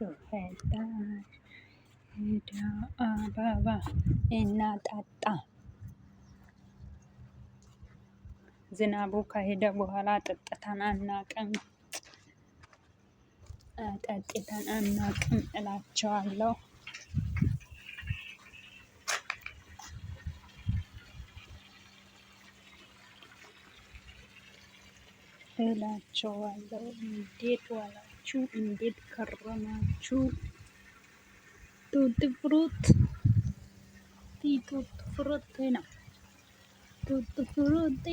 ሄዳ አበባ እናጣጣ። ዝናቡ ከሄደ በኋላ ጠጥተን አናቅም እላቸዋለሁ። እንዴት ዋላችሁ? እንዴት ከረማችሁ? ቱት ፍሩት ነው። ቱት ፍሩት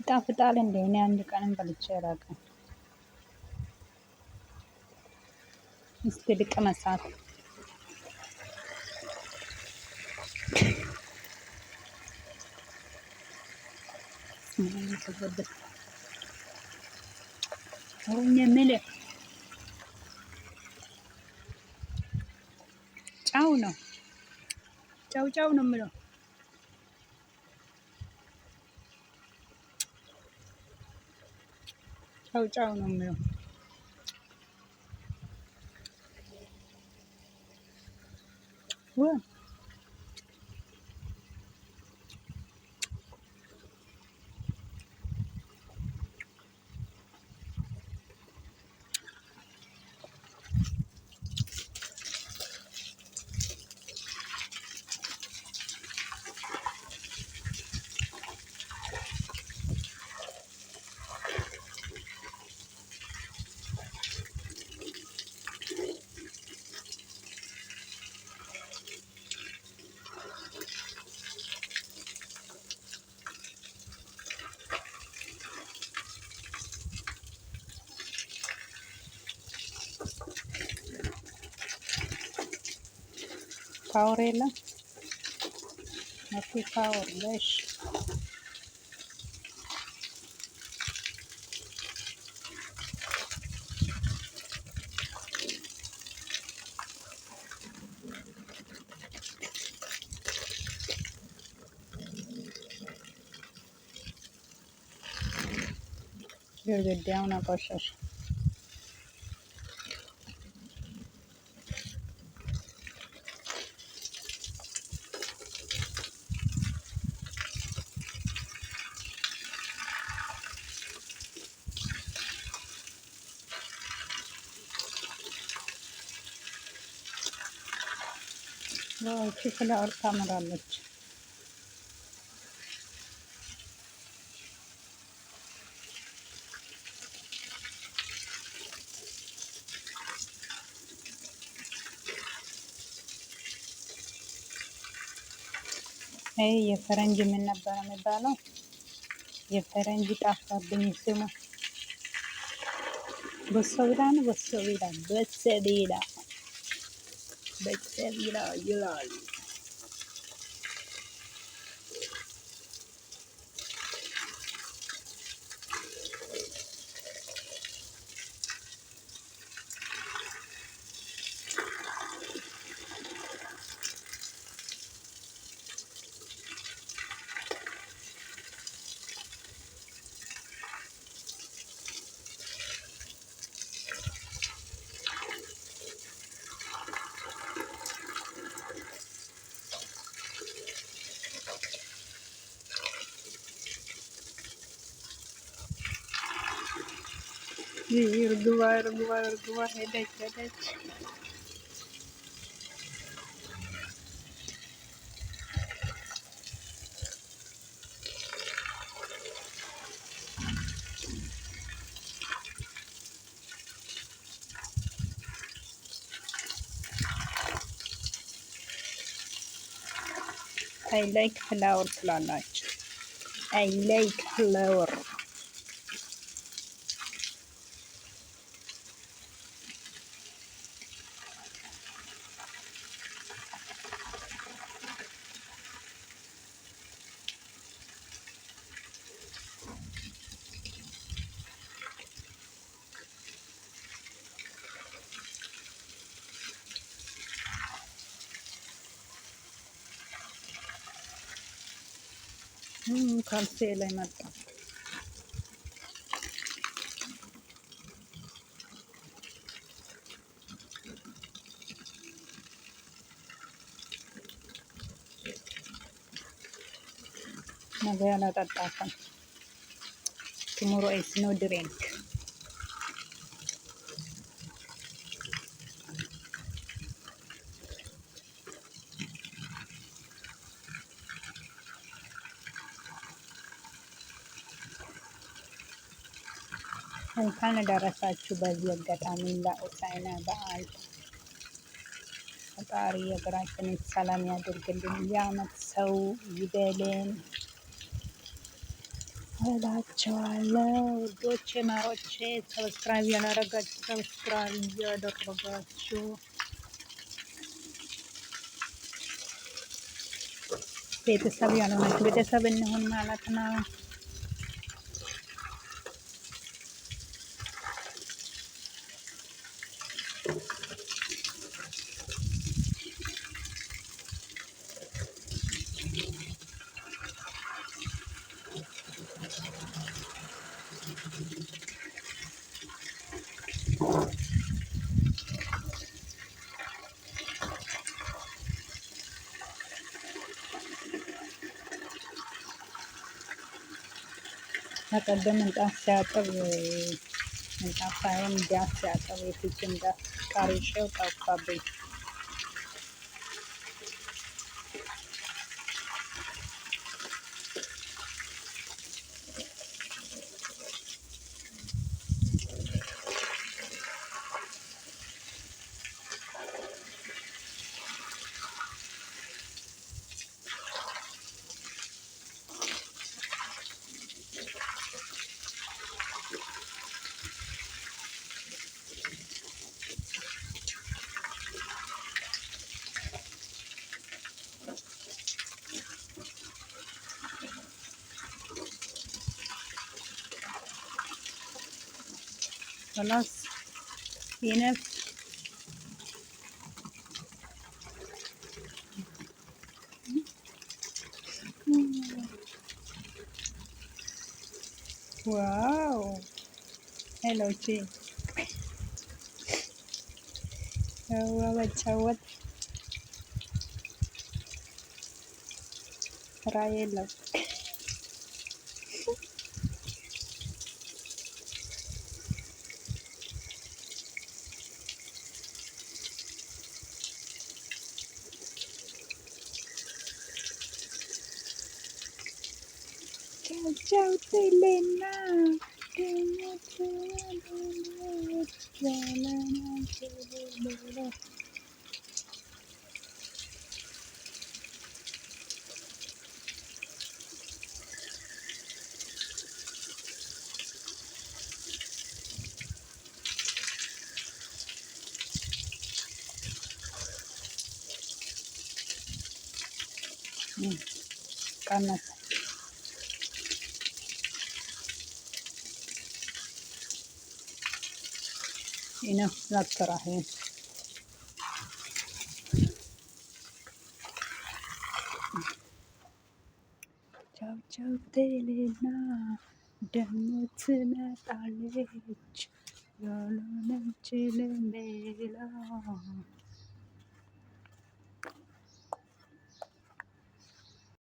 ይጣፍጣል እንዴ? እኔ አንድ ቀንም በልቼ አላውቅም። እስቲ ልቅመሳት። አሁን የምልህ ጫው ነው። ጫው ነው የምለው። ጫው ነው የምለው። ፓወር የለም። ፓወር ለሽ ግድግዳውን አቆሸሽ። ይቺ ፍላወር ታምራለች። ይሄ የፈረንጅ ምን ነበር የሚባለው? የፈረንጅ ጣፋብኝ ስሙ። በሶቢላ ነው። በሰቢላ ይላል። እርግቧ ሄደች። አይ ላይክ ፍላወር ትላላችሁ። አይ ላይክ ፍላወር ካልሴ ላይ መጣ። ነገ ያላጠጣትም ቱሞሮ ኢዝ ኖ ድሪንክ። እንኳን ደረሳችሁ በዚህ አጋጣሚ ለሆሳዕና በዓል። ፈጣሪ የሀገራችንን ሰላም ያድርግልን፣ የዓመት ሰው ይበልን እላቸዋለሁ። ውዶቼ ማሮቼ፣ ሰብስክራይብ ያላረጋችሁ ሰብስክራይብ እያደረጋችሁ ቤተሰብ ያልሆናችሁ ቤተሰብ እንሆን ማለት ነው። በቀደም ምንጣፍ ሲያጥብ ምንጣፍ ሳይሆን ዳስ ሲያጥብ የፊትን ዳስ ቀርሼው ጠፋብኝ። خلاص ينف ዋው ሄሎ ቺ መጫወት ስራ የለም። ጫውትልና ቀነሰ። ይነው ላትራህ ቻው ቻው ቴሌና ደግሞ ትመጣለች ያለነች ልሜላ